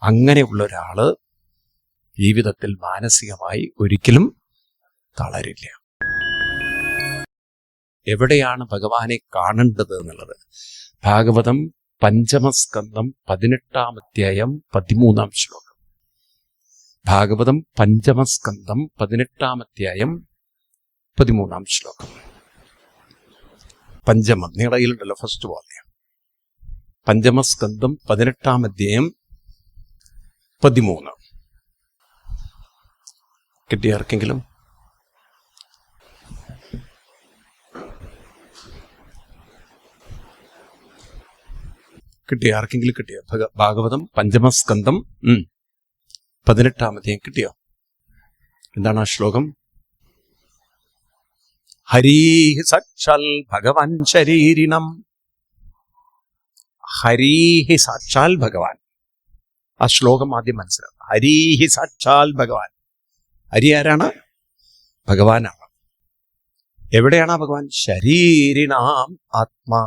അങ്ങനെയുള്ള ഒരാള് ജീവിതത്തിൽ മാനസികമായി ഒരിക്കലും തളരില്ല. എവിടെയാണ് ഭഗവാനെ കാണേണ്ടത് എന്നുള്ളത് ഭാഗവതം 5ാം സ്കന്ധം 18-ാം അധ്യായം 13-ാം ശ്ലോകം. ഭാഗവതം 5ാം സ്കന്ധം 18-ാം അധ്യായം 13-ാം ശ്ലോകം. പഞ്ചമം നിങ്ങളുടെ കയ്യിലുണ്ടല്ലോ, ഫസ്റ്റ് പോലെ 5ാം സ്കന്ധം 18-ാം അധ്യായം 13. കിട്ടിയ ആർക്കെങ്കിലും? കിട്ടിയോ? ആർക്കെങ്കിലും കിട്ടിയോ? ഭാഗവതം 5ാം സ്കന്ധം 18-ാം അധ്യായം കിട്ടിയോ? എന്താണ് ആ ശ്ലോകം? ഹരീഹി സാക്ഷാൽ ഭഗവാൻ ശരീരിണം. ഹരീഹി സാക്ഷാൽ ഭഗവാൻ. ആ ശ്ലോകം ആദ്യം മനസ്സിലാവും. ഹരീഹി സാക്ഷാൽ ഭഗവാൻ. ഹരി ആരാണ്? ഭഗവാനാണ്. എവിടെയാണ് ആ ഭഗവാൻ? ശരീരിണാം ആത്മാ.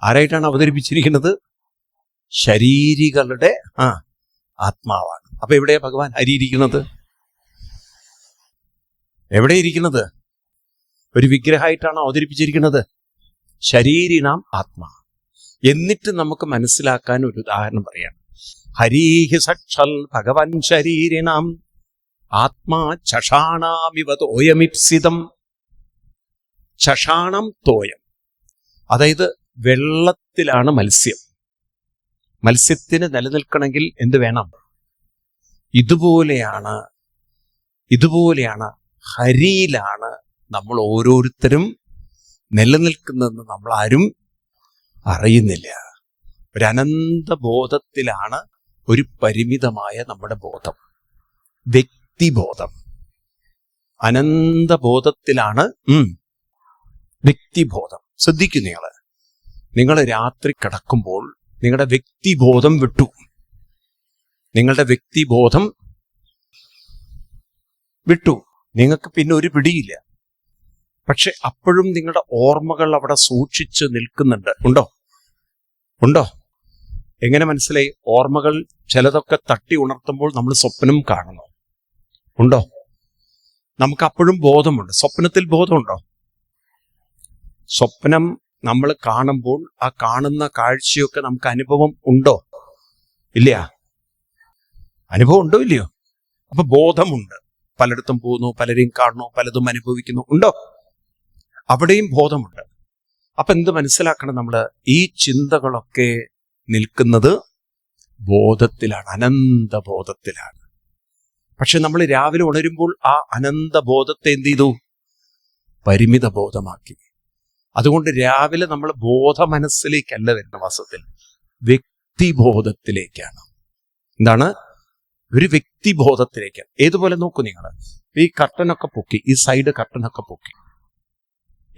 ആരായിട്ടാണ് അവതരിപ്പിച്ചിരിക്കുന്നത്? ശരീരികളുടെ ആത്മാവാണ്. അപ്പൊ എവിടെയാ ഭഗവാൻ ഹരിയിരിക്കുന്നത്? എവിടെ ഇരിക്കുന്നത്? ഒരു വിഗ്രഹമായിട്ടാണ് അവതരിപ്പിച്ചിരിക്കുന്നത്. ശരീരിനാം ആത്മാ. എന്നിട്ട് നമുക്ക് മനസ്സിലാക്കാൻ ഒരു ഉദാഹരണം പറയാം. ഹരീഹി സക്ഷൽ ഭഗവൻ ശരീരിനാം ആത്മാ ചഷാണാമിവ തോയമിപ്സിതം. ചഷാണം തോയം, അതായത് വെള്ളത്തിലാണ് മത്സ്യം. മത്സ്യത്തിന് നിലനിൽക്കണമെങ്കിൽ എന്ത് വേണം? ഇതുപോലെയാണ് ഹരിയിലാണ് നമ്മൾ ഓരോരുത്തരും നിലനിൽക്കുന്നതെന്ന് നമ്മൾ ആരും അറിയുന്നില്ല. ഒരു അനന്തബോധത്തിലാണ് ഒരു പരിമിതമായ നമ്മുടെ ബോധം, വ്യക്തിബോധം. അനന്തബോധത്തിലാണ് വ്യക്തിബോധം. ശ്രദ്ധിക്കൂ, നിങ്ങൾ രാത്രി കിടക്കുമ്പോൾ നിങ്ങളുടെ വ്യക്തിബോധം വിട്ടു. നിങ്ങളുടെ വ്യക്തിബോധം വിട്ടു. നിങ്ങൾക്ക് പിന്നെ ഒരു പിടിയില്ല. പക്ഷെ അപ്പോഴും നിങ്ങളുടെ ഓർമ്മകൾ അവിടെ സൂക്ഷിച്ച് നിൽക്കുന്നുണ്ട്. ഉണ്ടോ? എങ്ങനെ മനസ്സിലായി? ഓർമ്മകൾ ചിലതൊക്കെ തട്ടി ഉണർത്തുമ്പോൾ നമ്മൾ സ്വപ്നം കാണുന്നു. ഉണ്ടോ? നമുക്ക് അപ്പോഴും ബോധമുണ്ട്. സ്വപ്നത്തിൽ ബോധമുണ്ടോ? സ്വപ്നം നമ്മൾ കാണുമ്പോൾ ആ കാണുന്ന കാഴ്ചയൊക്കെ നമുക്ക് അനുഭവം ഉണ്ടോ? ഇല്ല. അനുഭവം ഉണ്ടോ ഇല്ലയോ? അപ്പൊ ബോധമുണ്ട്. പലയിടത്തും പോകുന്നു, പലരെയും കാണുന്നു, പലതും അനുഭവിക്കുന്നു. ഉണ്ടോ? അവിടെയും ബോധമുണ്ട്. അപ്പൊ എന്ത് മനസ്സിലാക്കണം നമ്മള്? ഈ ചിന്തകളൊക്കെ നിൽക്കുന്നത് ബോധത്തിലാണ്, അനന്തബോധത്തിലാണ്. പക്ഷെ നമ്മൾ രാവിലെ ഉണരുമ്പോൾ ആ അനന്തബോധത്തെ എന്ത് ചെയ്തു? പരിമിത ബോധമാക്കി. അതുകൊണ്ട് രാവിലെ നമ്മൾ ബോധമനസ്സിലേക്കല്ല വരുന്ന, വാസ്തവത്തിൽ വ്യക്തിബോധത്തിലേക്കാണ്. എന്താണ്? ഒരു വ്യക്തിബോധത്തിലേക്കാണ്. ഏതുപോലെ നോക്കൂ, നിങ്ങൾ ഈ കർട്ടനൊക്കെ പൊക്കി, ഈ സൈഡ് കർട്ടനൊക്കെ പൊക്കി,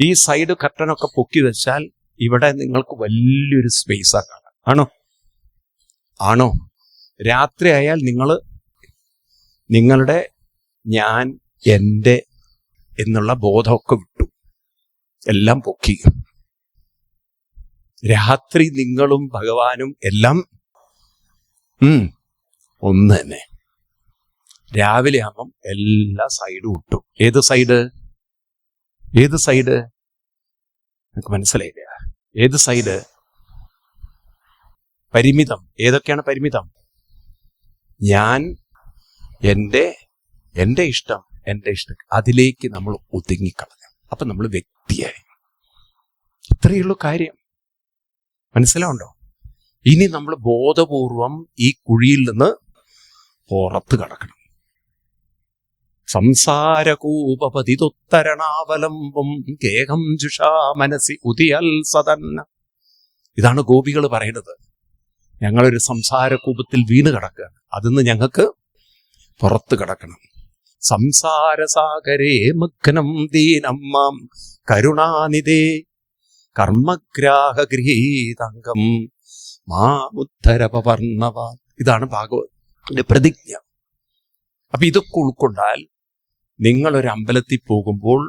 ഈ സൈഡ് കർട്ടനൊക്കെ പൊക്കി വെച്ചാൽ ഇവിടെ നിങ്ങൾക്ക് വലിയൊരു സ്പേസ് കാണാം. ആണോ? രാത്രി ആയാൽ നിങ്ങളുടെ ഞാൻ, എൻ്റെ എന്നുള്ള ബോധമൊക്കെ വിട്ടു, എല്ലാം പൊക്കി. രാത്രി നിങ്ങളും ഭഗവാനും എല്ലാം ഒന്ന് തന്നെ. രാവിലെ ആകുമ്പം എല്ലാ സൈഡും ഇട്ടു. ഏത് സൈഡ്? നമുക്ക് മനസ്സിലായില്ല. ഏത് സൈഡ്? പരിമിതം. ഏതൊക്കെയാണ് പരിമിതം? ഞാൻ, എൻ്റെ ഇഷ്ടം, അതിലേക്ക് നമ്മൾ ഒതുങ്ങിക്കളഞ്ഞു. അപ്പൊ നമ്മൾ വ്യക്തിയായി. ഇത്രയുള്ളൂ കാര്യം. മനസ്സിലാവുണ്ടോ? ഇനി നമ്മൾ ബോധപൂർവം ഈ കുഴിയിൽ നിന്ന് പുറത്ത് കടക്കണം. സംസാരകൂപതിതുത്തരണാവലംബം കേഹം ജുഷാ മനസി ഉദിയൽ സദന്ന. ഇതാണ് ഗോപികൾ പറയുന്നത്. ഞങ്ങളൊരു സംസാരകൂപത്തിൽ വീണ് കിടക്കുകയാണ്, അതിന്ന് ഞങ്ങൾക്ക് പുറത്ത് കിടക്കണം. സംസാരസാഗരേ മഗ്നം ദീനമ്മാം കരുണാനിധേ കർമ്മഗ്രാഹഗൃഹീതംഗം മാമുദ്ധരപവർണവ. ഇതാണ് ഭാഗവതത്തിന്റെ പ്രതിജ്ഞ. അപ്പൊ ഇതൊക്കെ ഉൾക്കൊണ്ടാൽ നിങ്ങളൊരു അമ്പലത്തിൽ പോകുമ്പോൾ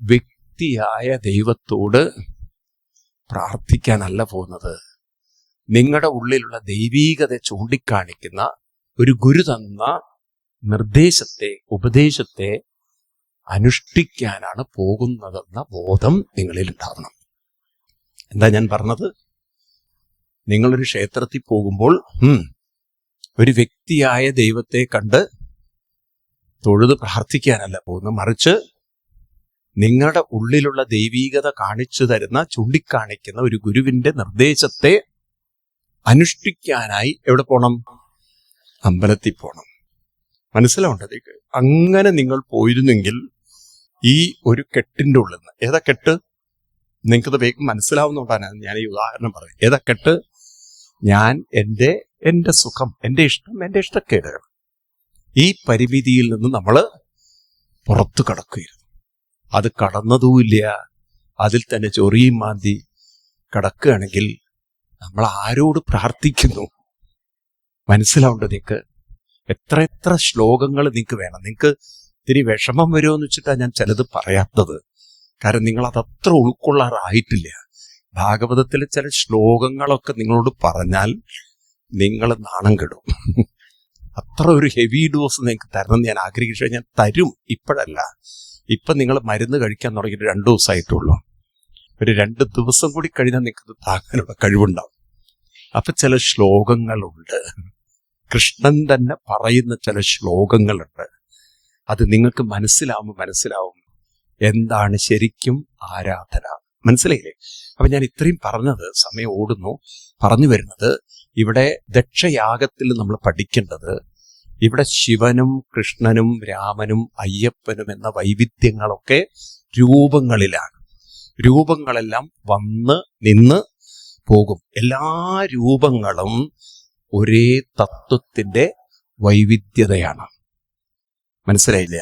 വ്യക്തിയായ ദൈവത്തോട് പ്രാർത്ഥിക്കാനല്ല പോകുന്നത്, നിങ്ങളുടെ ഉള്ളിലുള്ള ദൈവീകത ചൂണ്ടിക്കാണിക്കുന്ന ഒരു ഗുരു തന്ന നിർദ്ദേശത്തെ, ഉപദേശത്തെ അനുഷ്ഠിക്കാനാണ് പോകുന്നതെന്ന ബോധം നിങ്ങളിൽ ഉണ്ടാവണം. എന്താ ഞാൻ പറഞ്ഞത്? നിങ്ങളൊരു ക്ഷേത്രത്തിൽ പോകുമ്പോൾ ഒരു വ്യക്തിയായ ദൈവത്തെ കണ്ട് തൊഴുത് പ്രാർത്ഥിക്കാനല്ല പോകുന്നത്, മറിച്ച് നിങ്ങളുടെ ഉള്ളിലുള്ള ദൈവീകത കാണിച്ചു തരുന്ന, ചൂണ്ടിക്കാണിക്കുന്ന ഒരു ഗുരുവിന്റെ നിർദ്ദേശത്തെ അനുഷ്ഠിക്കാനായി എവിടെ പോകണം? അമ്പലത്തിൽ പോകണം. മനസ്സിലാവേണ്ടത്. അങ്ങനെ നിങ്ങൾ പോയിരുന്നെങ്കിൽ ഈ ഒരു കെട്ടിന്റെ ഉള്ളിൽ നിന്ന്, ഏതാ കെട്ട്? നിങ്ങൾക്കത് വേഗം മനസ്സിലാവുന്നതുകൊണ്ടാണ് ഞാൻ ഈ ഉദാഹരണം പറയുന്നത്. ഏതാ കെട്ട്? ഞാൻ എൻ്റെ സുഖം, എൻ്റെ ഇഷ്ടം, എൻ്റെ ഇഷ്ടക്കേടുകൾ, ഈ പരിമിതിയിൽ നിന്ന് നമ്മൾ പുറത്തു കടക്കുകയായിരുന്നു. അത് കടന്നതുമില്ല, അതിൽ തന്നെ ചൊറിയും മാന്തി കിടക്കുകയാണെങ്കിൽ നമ്മൾ ആരോട് പ്രാർത്ഥിക്കുന്നു? മനസ്സിലാവേണ്ടത്. നിങ്ങൾക്ക് എത്ര ശ്ലോകങ്ങൾ നിങ്ങൾക്ക് വേണം. നിങ്ങൾക്ക് ഇത്തിരി വിഷമം വരുമോ എന്ന് വെച്ചിട്ടാണ് ഞാൻ ചിലത് പറയാത്തത്. കാരണം നിങ്ങൾ അതത്ര ഉൾക്കൊള്ളാറായിട്ടില്ല. ഭാഗവതത്തിലെ ചില ശ്ലോകങ്ങളൊക്കെ നിങ്ങളോട് പറഞ്ഞാൽ നിങ്ങൾ നാണം കെടും. അത്ര ഒരു ഹെവി ഡോസ് നിങ്ങൾക്ക് തരണം ഞാൻ ആഗ്രഹിച്ചു. ഞാൻ തരും, ഇപ്പോഴല്ല. ഇപ്പം നിങ്ങൾ മരുന്ന് കഴിക്കാൻ തുടങ്ങിയിട്ട് 2 ദിവസമായിട്ടുള്ളൂ. ഒരു 2 ദിവസം കൂടി കഴിഞ്ഞാൽ നിങ്ങൾക്ക് താങ്ങാനുള്ള കഴിവുണ്ടാവും. അപ്പൊ ചില ശ്ലോകങ്ങളുണ്ട്, കൃഷ്ണൻ തന്നെ പറയുന്ന ചില ശ്ലോകങ്ങളുണ്ട്. അത് നിങ്ങൾക്ക് മനസ്സിലാവും എന്താണ് ശരിക്കും ആരാധന. മനസ്സിലായില്ലേ? അപ്പൊ ഞാൻ ഇത്രയും പറഞ്ഞത്, സമയം ഓടുന്നു, പറഞ്ഞു വരുന്നത്, ഇവിടെ ദക്ഷയാഗത്തിൽ നമ്മൾ പഠിക്കേണ്ടത്, ഇവിടെ ശിവനും കൃഷ്ണനും രാമനും അയ്യപ്പനും എന്ന വൈവിധ്യങ്ങളൊക്കെ രൂപങ്ങളിലാണ്. രൂപങ്ങളെല്ലാം വന്ന് നിന്ന് പോകും. എല്ലാ രൂപങ്ങളും ഒരേ തത്വത്തിന്റെ വൈവിധ്യതയാണ്. മനസ്സിലായില്ല?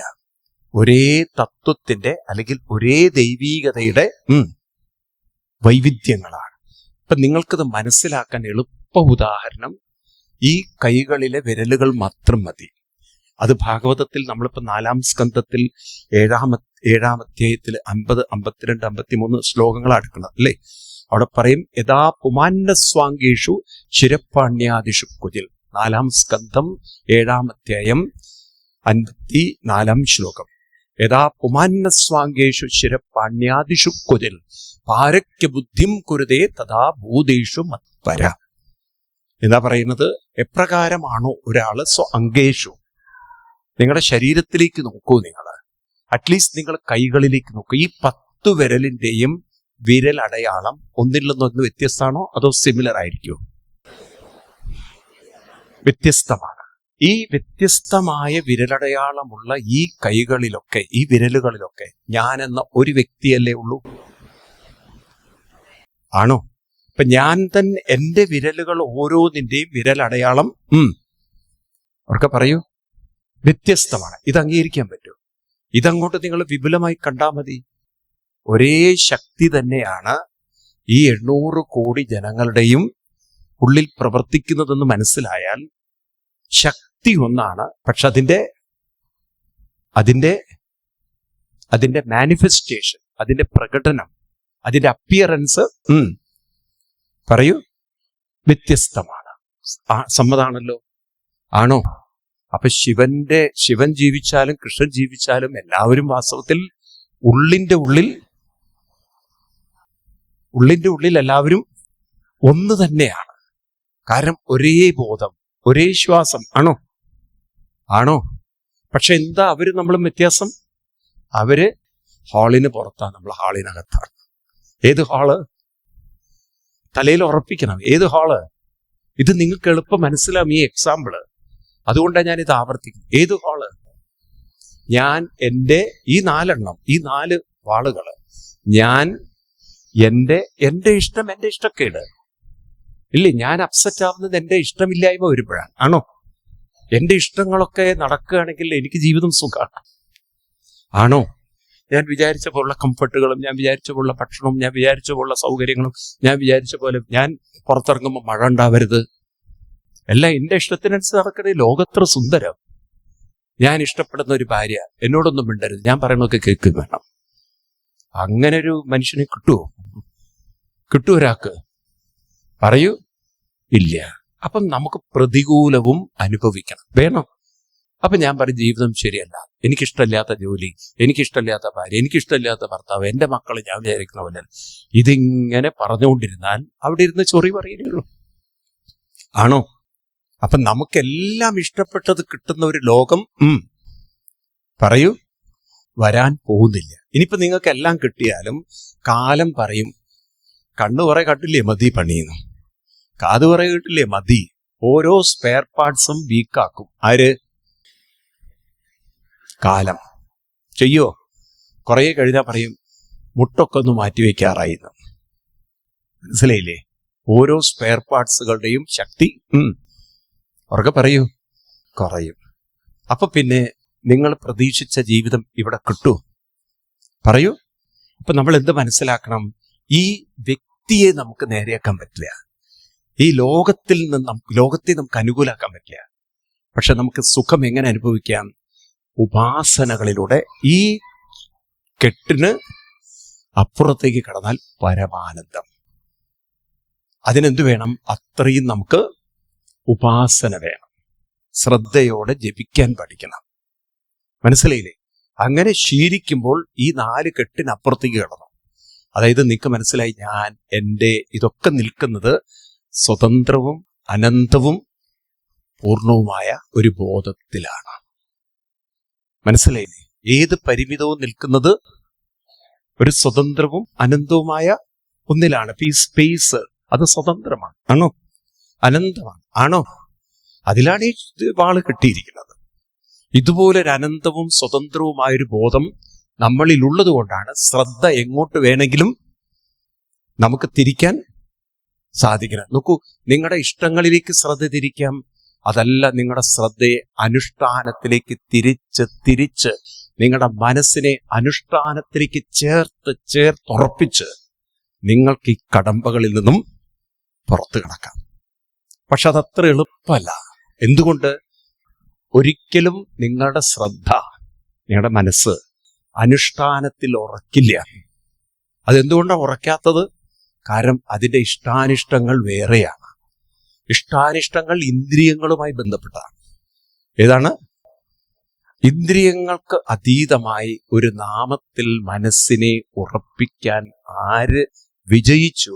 ഒരേ തത്വത്തിന്റെ അല്ലെങ്കിൽ ഒരേ ദൈവീകതയുടെ വൈവിധ്യങ്ങളാണ്. ഇപ്പൊ നിങ്ങൾക്കത് മനസ്സിലാക്കാൻ എളുപ്പ ഉദാഹരണം ഈ കൈകളിലെ വിരലുകൾ മാത്രം മതി. അത് ഭാഗവതത്തിൽ നമ്മളിപ്പോ 4-ാം സ്കന്ധത്തിൽ 7-ാം അധ്യായത്തിൽ 50, 52, 53 ശ്ലോകങ്ങളാണ് എടുക്കുന്നത് അല്ലേ? അവിടെ പറയും, യഥാ പുമാന്നസ്വാംഗേഷു ശിരപ്പാണ്യാദിഷു കുജിൽ. 4-ാം സ്കന്ധം 7-ാം അധ്യായം 54-ാം ശ്ലോകം. യഥാ പുമാന്നസ്വാംഗേഷു ശിരപ്പാണ്യാദിഷു കുജിൽ പാരക്യ ബുദ്ധിം കുരുതേ തഥാ ഭൂതേഷു മത്പര. എന്താ പറയുന്നത്? എപ്രകാരമാണോ ഒരാള് അംഗേഷു, നിങ്ങളുടെ ശരീരത്തിലേക്ക് നോക്കൂ. നിങ്ങൾ അറ്റ്ലീസ്റ്റ് നിങ്ങൾ കൈകളിലേക്ക് നോക്കൂ. ഈ 10 വിരലിന്റെയും വിരലടയാളം ഒന്നിൽ നിന്നൊന്ന് വ്യത്യസ്തമാണോ അതോ സിമിലർ ആയിരിക്കുമോ? വ്യത്യസ്തമാണ്. ഈ വ്യത്യസ്തമായ വിരലടയാളമുള്ള ഈ കൈകളിലൊക്കെ, ഈ വിരലുകളിലൊക്കെ ഞാനെന്ന ഒരു വ്യക്തിയല്ലേ ഉള്ളൂ? ആണോ? ഇപ്പൊ ഞാൻ തന്നെ, എന്റെ വിരലുകൾ ഓരോന്നിന്റെയും വിരലടയാളം അവർക്ക് പറയൂ വ്യത്യസ്തമാണ്. ഇത് അംഗീകരിക്കാൻ പറ്റുമോ? ഇതങ്ങോട്ട് നിങ്ങൾ വിപുലമായി കണ്ടാൽ മതി. ഒരേ ശക്തി തന്നെയാണ് ഈ 800 കോടി ജനങ്ങളുടെയും ഉള്ളിൽ പ്രവർത്തിക്കുന്നതെന്ന് മനസ്സിലായാൽ ശക്തി ഒന്നാണ്. പക്ഷെ അതിന്റെ മാനിഫെസ്റ്റേഷൻ, അതിന്റെ പ്രകടനം, അതിന്റെ അപ്പിയറൻസ് പറയൂ വ്യത്യസ്തമാണ്. സമ്മതാണല്ലോ? ആണോ? അപ്പൊ ശിവൻ ജീവിച്ചാലും കൃഷ്ണൻ ജീവിച്ചാലും എല്ലാവരും വാസ്തവത്തിൽ ഉള്ളിന്റെ ഉള്ളിൽ എല്ലാവരും ഒന്ന് തന്നെയാണ്. കാരണം ഒരേ ബോധം, ഒരേ ശ്വാസം. ആണോ? പക്ഷെ എന്താ അവര് നമ്മളും വ്യത്യാസം? അവര് ഹാളിന് പുറത്താണ്, നമ്മൾ ഹാളിനകത്താണ്. ഏത് ഹാള്? തലയിൽ ഉറപ്പിക്കണം. ഏത് ഹാള്? ഇത് നിങ്ങൾക്ക് എളുപ്പം മനസ്സിലാവും ഈ എക്സാമ്പിള്. അതുകൊണ്ടാണ് ഞാൻ ഇത് ആവർത്തിക്കും. ഏത് ഹാള്? ഞാൻ ഈ 4 വാളുകള്, ഞാൻ എന്റെ ഇഷ്ടം, എന്റെ ഇഷ്ടക്കേട് ഇല്ലേ? ഞാൻ അപ്സെറ്റ് ആവുന്നത് എന്റെ ഇഷ്ടമില്ലായ്മ വരുമ്പോഴാണ്. ആണോ? എന്റെ ഇഷ്ടങ്ങളൊക്കെ നടക്കുകയാണെങ്കിൽ എനിക്ക് ജീവിതം സുഖമാണ്. ആണോ? ഞാൻ വിചാരിച്ച പോലുള്ള കംഫർട്ടുകളും, ഞാൻ വിചാരിച്ച പോലുള്ള ഭക്ഷണവും, ഞാൻ വിചാരിച്ച പോലുള്ള സൗകര്യങ്ങളും, ഞാൻ വിചാരിച്ച പോലെ ഞാൻ പുറത്തിറങ്ങുമ്പോൾ മഴ ഉണ്ടാവരുത്, എല്ലാം എന്റെ ഇഷ്ടത്തിനനുസരിച്ച് നടക്കണേ. ലോകത്ര സുന്ദരം. ഞാൻ ഇഷ്ടപ്പെടുന്ന ഒരു ഭാര്യ എന്നോടൊന്നും മിണ്ടരുത്, ഞാൻ പറയണതൊക്കെ കേൾക്കും വേണം. അങ്ങനെ ഒരു മനുഷ്യനെ കിട്ടുമോ? ഒരാൾക്ക്? പറയൂ. ഇല്ല. അപ്പം നമുക്ക് പ്രതികൂലവും അനുഭവിക്കണം, വേണം. അപ്പൊ ഞാൻ പറയും ജീവിതം ശരിയല്ല, എനിക്കിഷ്ടമില്ലാത്ത ജോലി, എനിക്കിഷ്ടമില്ലാത്ത ഭാര്യ, എനിക്കിഷ്ടമില്ലാത്ത ഭർത്താവ്, എൻ്റെ മക്കൾ ഞാൻ വിചാരിക്കുന്ന പോലെ. ഇതിങ്ങനെ പറഞ്ഞുകൊണ്ടിരുന്നാൽ അവിടെ ഇരുന്ന് ചൊറി പറയുകയുള്ളൂ. ആണോ? അപ്പൊ നമുക്കെല്ലാം ഇഷ്ടപ്പെട്ടത് കിട്ടുന്ന ഒരു ലോകം പറയൂ വരാൻ പോകുന്നില്ല. ഇനിയിപ്പോ നിങ്ങൾക്ക് എല്ലാം കിട്ടിയാലും കാലം പറയും, കണ്ണു കുറെ കണ്ടില്ലേ മതി പണിയുന്നു, കാത് കുറെ കിട്ടില്ലേ മതി. ഓരോ സ്പെയർ പാർട്സും വീക്കാക്കും. ആര്? കാലം. ചെയ്യോ? കുറെ കഴിഞ്ഞാൽ പറയും മുട്ടൊക്കെ ഒന്ന് മാറ്റിവെക്കാറായി. മനസ്സിലായില്ലേ? ഓരോ സ്പെയർ പാർട്സുകളുടെയും ശക്തി ഉറക്കെ പറയൂ കുറയും. അപ്പൊ പിന്നെ നിങ്ങൾ പ്രതീക്ഷിച്ച ജീവിതം ഇവിടെ കിട്ടുമോ? പറയൂ. അപ്പൊ നമ്മൾ എന്ത് മനസ്സിലാക്കണം? ഈ വ്യക്തിയെ നമുക്ക് നേരെയാക്കാൻ പറ്റില്ല, ഈ ലോകത്തെ നമുക്ക് അനുകൂലാക്കാൻ പറ്റില്ല. പക്ഷെ നമുക്ക് സുഖം എങ്ങനെ അനുഭവിക്കാം? ഉപാസനകളിലൂടെ. ഈ കെട്ടിന് അപ്പുറത്തേക്ക് കടന്നാൽ പരമാനന്ദം. അതിനെന്ത് വേണം? അത്രയും നമുക്ക് ഉപാസന വേണം. ശ്രദ്ധയോടെ ജപിക്കാൻ പഠിക്കണം. മനസ്സിലായില്ലേ? അങ്ങനെ ശീലിക്കുമ്പോൾ ഈ 4 കെട്ടിനപ്പുറത്തേക്ക് കടന്നു. അതായത് നിങ്ങൾക്ക് മനസ്സിലായി, ഞാൻ എൻ്റെ ഇതൊക്കെ നിൽക്കുന്നത് സ്വതന്ത്രവും അനന്തവും പൂർണ്ണവുമായ ഒരു ബോധത്തിലാണ്. മനസ്സിലായില്ലേ? ഏത് പരിമിതവും നിൽക്കുന്നത് ഒരു സ്വതന്ത്രവും അനന്തവുമായ ഒന്നിലാണ്. ഈ സ്പേസ് അത് സ്വതന്ത്രമാണ്, ആണോ? അനന്തമാണ്, ആണോ? അതിലാണ് ഈ വാള് കിട്ടിയിരിക്കുന്നത്. ഇതുപോലൊരു അനന്തവും സ്വതന്ത്രവുമായൊരു ബോധം നമ്മളിലുള്ളത് കൊണ്ടാണ് ശ്രദ്ധ എങ്ങോട്ട് വേണമെങ്കിലും നമുക്ക് തിരിക്കാൻ സാധിക്കണം. നോക്കൂ, നിങ്ങളുടെ ഇഷ്ടങ്ങളിലേക്ക് ശ്രദ്ധ തിരിക്കാം. അതല്ല, നിങ്ങളുടെ ശ്രദ്ധയെ അനുഷ്ഠാനത്തിലേക്ക് തിരിച്ച് നിങ്ങളുടെ മനസ്സിനെ അനുഷ്ഠാനത്തിലേക്ക് ചേർത്തുറപ്പിച്ച് നിങ്ങൾക്ക് ഈ കടമ്പകളിൽ നിന്നും പുറത്തു കിടക്കാം. പക്ഷെ അതത്ര എളുപ്പമല്ല. എന്തുകൊണ്ട്? ഒരിക്കലും നിങ്ങളുടെ ശ്രദ്ധ, നിങ്ങളുടെ മനസ്സ് അനുഷ്ഠാനത്തിൽ ഉറക്കില്ല. അതെന്തുകൊണ്ടാണ് ഉറക്കാത്തത്? കാരണം അതിൻ്റെ ഇഷ്ടാനിഷ്ടങ്ങൾ വേറെയാണ്. ഇഷ്ടാനിഷ്ടങ്ങൾ ഇന്ദ്രിയങ്ങളുമായി ബന്ധപ്പെട്ടതാണ്. ഏതാണ്? ഇന്ദ്രിയങ്ങൾക്ക് അതീതമായി ഒരു നാമത്തിൽ മനസ്സിനെ ഉറപ്പിക്കാൻ ആര് വിജയിച്ചു,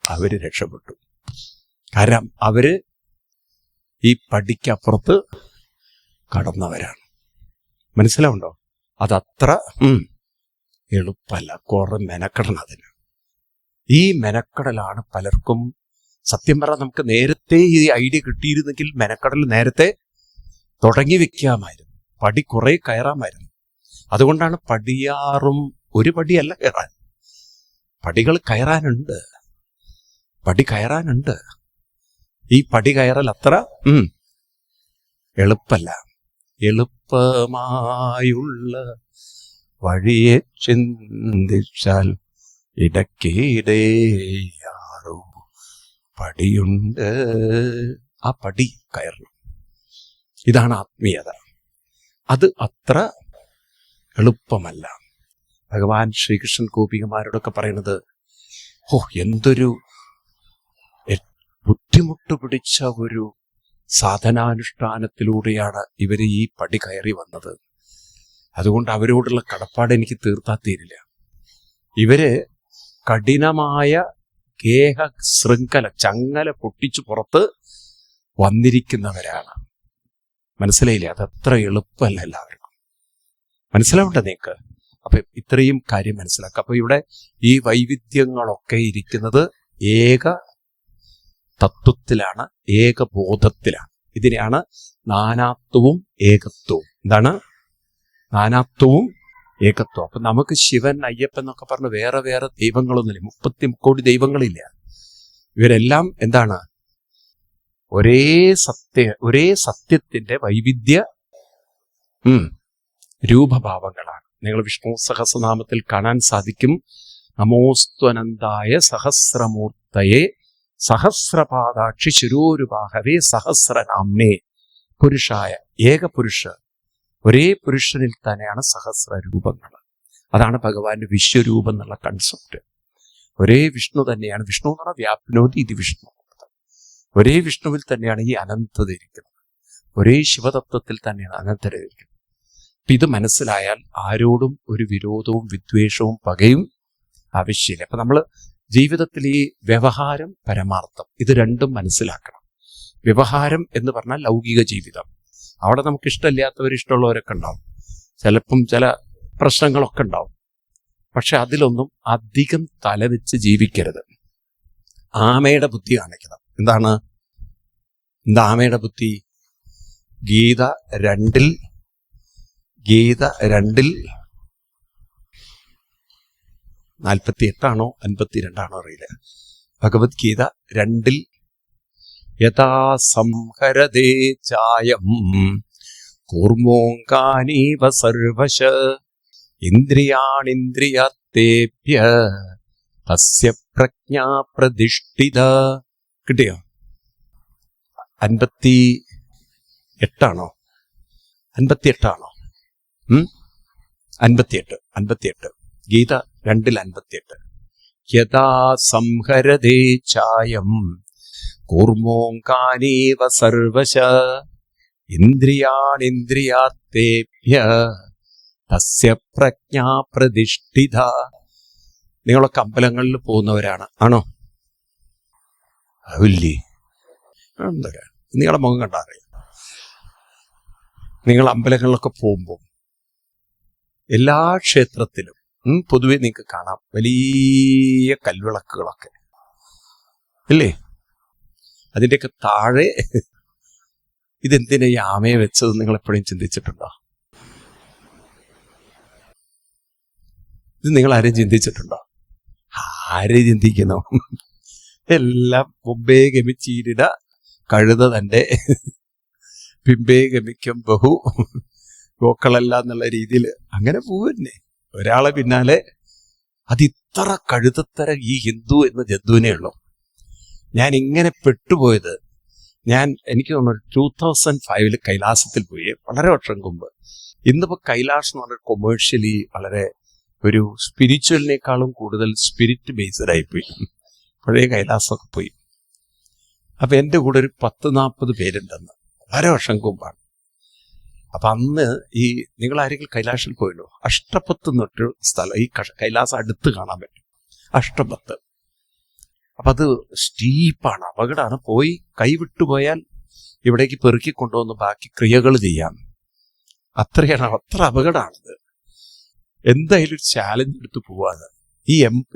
അവര് രക്ഷപ്പെട്ടു. കാരണം അവര് ഈ പടിക്കപ്പുറത്ത് കടന്നവരാണ്. മനസ്സിലാവുണ്ടോ? അതത്ര എളുപ്പമല്ല. കുറെ മെനക്കെടണം അതിന്. ഈ മെനക്കെടലാണ് പലർക്കും. സത്യം പറഞ്ഞാൽ നമുക്ക് നേരത്തെ ഈ ഐഡിയ കിട്ടിയിരുന്നെങ്കിൽ മെനക്കെടൽ നേരത്തെ തുടങ്ങി വെക്കാമായിരുന്നു, പടി കുറെ കയറാമായിരുന്നു. അതുകൊണ്ടാണ് പടിയാറും ഒരു പടിയല്ല കയറാൻ, പടികൾ കയറാനുണ്ട്, പടി കയറാനുണ്ട്. ഈ പടി കയറൽ അത്ര എളുപ്പല്ല. എളുപ്പമായുള്ള വഴിയെ ചിന്തിച്ചാൽ ഇടയ്ക്കിടെയാറോ പടിയുണ്ട്. ആ പടി കയറണം. ഇതാണ് ആത്മീയത. അത് അത്ര എളുപ്പമല്ല. ഭഗവാൻ ശ്രീകൃഷ്ണൻ ഗോപികമാരോടൊക്കെ പറയുന്നത്, എന്തൊരു ബുദ്ധിമുട്ട് പിടിച്ച ഒരു സാധനാനുഷ്ഠാനത്തിലൂടെയാണ് ഇവര് ഈ പടി കയറി വന്നത്. അതുകൊണ്ട് അവരോടുള്ള കടപ്പാട് എനിക്ക് തീർത്താ തീരില്ല. ഇവര് കഠിനമായ ഗേഹ ശൃംഖല, ചങ്ങല പൊട്ടിച്ചു പുറത്ത് വന്നിരിക്കുന്നവരാണ്. മനസ്സിലായില്ലേ? അതത്ര എളുപ്പമല്ല എല്ലാവർക്കും. മനസ്സിലാവണ്ട നിങ്ങൾക്ക്? അപ്പൊ ഇത്രയും കാര്യം മനസ്സിലാക്കുക. അപ്പൊ ഇവിടെ ഈ വൈവിധ്യങ്ങളൊക്കെ ഇരിക്കുന്നത് ഏക തത്വത്തിലാണ്, ഏകബോധത്തിലാണ്. ഇതിനെയാണ് നാനാത്വവും ഏകത്വവും. എന്താണ് നാനാത്വവും ഏകത്വം? അപ്പൊ നമുക്ക് ശിവൻ, അയ്യപ്പൻ എന്നൊക്കെ പറഞ്ഞ് വേറെ വേറെ ദൈവങ്ങളൊന്നുമില്ല. 30 കോടി ദൈവങ്ങളില്ല. ഇവരെല്ലാം എന്താണ്? ഒരേ സത്യത്തിന്റെ വൈവിധ്യ രൂപഭാവങ്ങളാണ്. നിങ്ങൾ വിഷ്ണു സഹസ്രനാമത്തിൽ കാണാൻ സാധിക്കും, നമോസ്ത്വനന്തായ സഹസ്രമൂർത്തയെ സഹസ്രപാദാക്ഷി ശിരോരുവാഹവേ സഹസ്രനാമ്നേ. പുരുഷായ, ഏകപുരുഷ, ഒരേ പുരുഷനിൽ തന്നെയാണ് സഹസ്ര രൂപങ്ങൾ. അതാണ് ഭഗവാന്റെ വിശ്വരൂപം എന്നുള്ള കൺസെപ്റ്റ്. ഒരേ വിഷ്ണു തന്നെയാണ്. വിഷ്ണു എന്ന് പറഞ്ഞാൽ വ്യാപ്നോതി ഇത് വിഷ്ണു. ഒരേ വിഷ്ണുവിൽ തന്നെയാണ് ഈ അനന്തത ഇരിക്കുന്നത്. ഒരേ ശിവതത്വത്തിൽ തന്നെയാണ് അനന്തത ഇരിക്കുന്നത്. അപ്പൊ ഇത് മനസ്സിലായാൽ ആരോടും ഒരു വിരോധവും വിദ്വേഷവും പകയും ആവശ്യമില്ല. അപ്പൊ നമ്മൾ ജീവിതത്തിൽ ഈ വ്യവഹാരം, പരമാർത്ഥം, ഇത് രണ്ടും മനസ്സിലാക്കണം. വ്യവഹാരം എന്ന് പറഞ്ഞാൽ ലൗകിക ജീവിതം. അവിടെ നമുക്ക് ഇഷ്ടമില്ലാത്തവർ, ഇഷ്ടമുള്ളവരൊക്കെ ഉണ്ടാവും, ചിലപ്പം ചില പ്രശ്നങ്ങളൊക്കെ ഉണ്ടാവും. പക്ഷെ അതിലൊന്നും അധികം തലവെച്ച് ജീവിക്കരുത്. ആമയുടെ ബുദ്ധി കാണിക്കണം. എന്താ ആമയുടെ ബുദ്ധി? ഗീത 2 48 52 അറിയില്ല. ഭഗവത്ഗീത 2 യഥാ സംഹരതേ ചായം കൂർമോങ്കാനീവ സർവശ ഇന്ദ്രിയാണിന്ദ്രിയാത്തേഭ്യ തസ്യ പ്രജ്ഞാ പ്രതിഷ്ഠിത. കിട്ടിയോ? 58 58 ഗീത 2:58. യഥാ സംഹരതേ ചായം കൂർമോങ്കാനീവ സർവശ ഇന്ദ്രിയാണിന്ദ്രിയാത്തേഭ്യ തസ്യ പ്രജ്ഞാ പ്രതിഷ്ഠിത. നിങ്ങളൊക്കെ അമ്പലങ്ങളിൽ പോകുന്നവരാണ്, ആണോ? അല്ലേ? നിങ്ങളുടെ മുഖം കണ്ടറിയാം. നിങ്ങൾ അമ്പലങ്ങളിലൊക്കെ പോകുമ്പോൾ എല്ലാ ക്ഷേത്രത്തിലും പൊതുവെ നിങ്ങൾക്ക് കാണാം വലിയ കൽവിളക്കുകളൊക്കെ ഇല്ലേ? അതിൻ്റെയൊക്കെ താഴെ ഇതെന്തിനാ ഈ ആമയെ വെച്ചത് നിങ്ങൾ എപ്പോഴും ചിന്തിച്ചിട്ടുണ്ടോ? ഇത് നിങ്ങൾ ആരും ചിന്തിച്ചിട്ടുണ്ടോ? ആരെ ചിന്തിക്കുന്നു? എല്ലാം മുമ്പേ ഗമിച്ചീരിട കഴുത തൻ്റെ പിമ്പേ ഗമിക്കും ബഹു ഗോക്കളല്ല എന്നുള്ള രീതിയിൽ അങ്ങനെ പോവന്നെ. ഒരാളെ പിന്നാലെ അതിത്ര കഴുതത്തര ഈ ഹിന്ദു എന്ന ജന്തുവിനേ ഉള്ളൂ. ഞാൻ ഇങ്ങനെ പെട്ടുപോയത്, എനിക്ക് തോന്നുന്നു 2005 കൈലാസത്തിൽ പോയി, വളരെ വർഷം മുമ്പ്. ഇന്നിപ്പോൾ കൈലാസം എന്ന് പറഞ്ഞാൽ കൊമേഴ്ഷ്യലി വളരെ ഒരു സ്പിരിച്വലിനേക്കാളും കൂടുതൽ സ്പിരിറ്റ് ബേസ്ഡ് ആയിപ്പോയി. പഴയ കൈലാസമൊക്കെ പോയി. അപ്പൊ എൻ്റെ കൂടെ ഒരു 10-40 പേരുണ്ടെന്ന്, വളരെ വർഷം മുമ്പാണ്. അപ്പൊ അന്ന് ഈ നിങ്ങൾ ആരെങ്കിലും കൈലാസിൽ പോയല്ലോ, അഷ്ടപത്ത് എന്നൊരു സ്ഥലം ഈ കൈലാസം അടുത്ത് കാണാൻ പറ്റും, അഷ്ടപത്ത്. അപ്പൊ അത് സ്റ്റീപ്പാണ്, അപകടമാണ്. പോയി കൈവിട്ടുപോയാൽ ഇവിടേക്ക് പെറുക്കി കൊണ്ടുവന്ന് ബാക്കി ക്രിയകൾ ചെയ്യാം. അത്ര അപകടമാണിത്. എന്തായാലും ഒരു ചാലഞ്ച് എടുത്ത് പോവാണ്. ഈ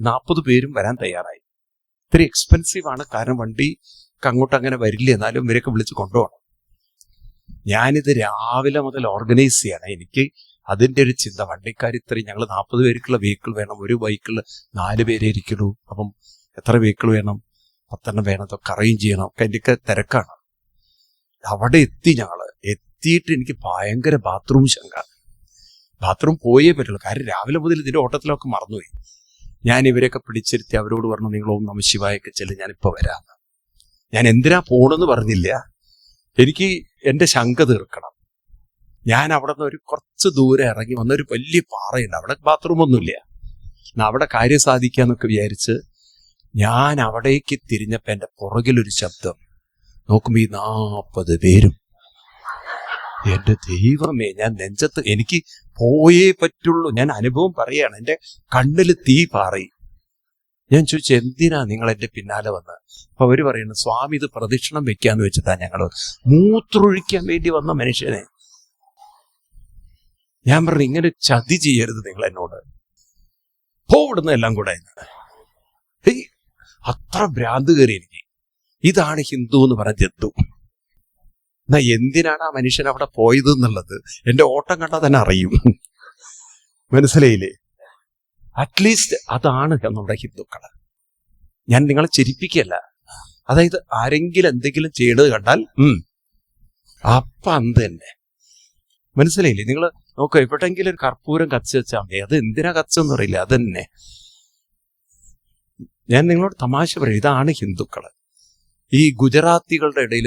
40 പേരും വരാൻ തയ്യാറായി. ഇത്തിരി എക്സ്പെൻസീവ് ആണ്, കാരണം വണ്ടി അങ്ങോട്ട് അങ്ങനെ വരില്ല, എന്നാലും ഇവരൊക്കെ വിളിച്ച് കൊണ്ടുപോകണം. ഞാനിത് രാവിലെ മുതൽ ഓർഗനൈസ് ചെയ്യണം. എനിക്ക് അതിൻ്റെ ഒരു ചിന്ത, വണ്ടിക്കാർ ഇത്രയും, ഞങ്ങൾ 40 പേർക്കുള്ള വെഹിക്കിൾ വേണം, ഒരു ബൈക്കിൽ 4 പേരെ ഇരിക്കണു, അപ്പം എത്ര വെഹിക്കിൾ വേണം? 10 വേണം, അതൊക്കെ അറേഞ്ച് ചെയ്യണം, ഒക്കെ എൻ്റെയൊക്കെ തിരക്കാണ്. അവിടെ എത്തിയിട്ട് എനിക്ക് ഭയങ്കര ബാത്റൂം ശങ്ക. ബാത്റൂം പോയേ പറ്റുള്ളൂ, കാരണം രാവിലെ മുതൽ ഇതിൻ്റെ ഓട്ടത്തിലൊക്കെ മറന്നുപോയി. ഞാൻ ഇവരെയൊക്കെ പിടിച്ചിരുത്തി അവരോട് പറഞ്ഞു, നിങ്ങൾ ഓം നമഃ ശിവായൊക്കെ ചെല്ലും, ഞാനിപ്പോൾ വരാമെന്ന്. ഞാൻ എന്തിനാ പോണെന്ന് പറഞ്ഞില്ല, എനിക്ക് എൻ്റെ ശങ്ക തീർക്കണം. ഞാൻ അവിടെ നിന്ന് ഒരു കുറച്ച് ദൂരെ ഇറങ്ങി വന്ന ഒരു വലിയ പാറയുണ്ട്, അവിടെ ബാത്റൂം ഒന്നുമില്ല. അവിടെ കാര്യം സാധിക്കാന്നൊക്കെ വിചാരിച്ച് ഞാൻ അവിടേക്ക് തിരിഞ്ഞപ്പോൾ എൻ്റെ പുറകിലൊരു ശബ്ദം. നോക്കുമ്പോൾ ഈ 40 പേരും. എൻ്റെ ദൈവമേ, ഞാൻ നെഞ്ചത്ത്, എനിക്ക് പോയേ പറ്റുള്ളൂ. ഞാൻ അനുഭവം പറയാണ്, എൻ്റെ കണ്ണിൽ തീ പാറി. ഞാൻ ചോദിച്ചു, എന്തിനാ നിങ്ങൾ എൻ്റെ പിന്നാലെ വന്ന്? അപ്പൊ അവര് പറയുന്നു, സ്വാമി ഇത് പ്രദക്ഷിണം വെക്കാന്ന് വെച്ചിട്ടാ ഞങ്ങൾ മൂത്രൊഴിക്കാൻ വേണ്ടി വന്ന മനുഷ്യനെ. ഞാൻ പറഞ്ഞു, ഇങ്ങനെ ചതി ചെയ്യരുത് നിങ്ങൾ എന്നോട്, പോവിടുന്ന എല്ലാം കൂടെ. അത്ര ഭ്രാന്ത് കയറി എനിക്ക്. ഇതാണ് ഹിന്ദു എന്ന് പറഞ്ഞ ജന്തു. എന്നാ എന്തിനാണ് ആ മനുഷ്യൻ അവിടെ പോയത് എന്നുള്ളത് എൻ്റെ ഓട്ടം കണ്ടാൽ തന്നെ അറിയും. മനസ്സിലായില്ലേ? അറ്റ്ലീസ്റ്റ് അതാണ് നമ്മുടെ ഹിന്ദുക്കള്. ഞാൻ നിങ്ങളെ ചിരിപ്പിക്കല്ല. അതായത് ആരെങ്കിലും എന്തെങ്കിലും ചെയ്യണത് കണ്ടാൽ അപ്പം അന്ത് തന്നെ. മനസ്സിലായില്ലേ? നിങ്ങൾ നോക്കുക, എവിടെയെങ്കിലും ഒരു കർപ്പൂരം കത്തിച്ച് വെച്ചാൽ മതി, അത് എന്തിനാ കത്തിച്ചെന്ന് അറിയില്ല, അത് തന്നെ. ഞാൻ നിങ്ങളോട് തമാശ പറയും, ഇതാണ് ഹിന്ദുക്കള്. ഈ ഗുജറാത്തികളുടെ ഇടയിൽ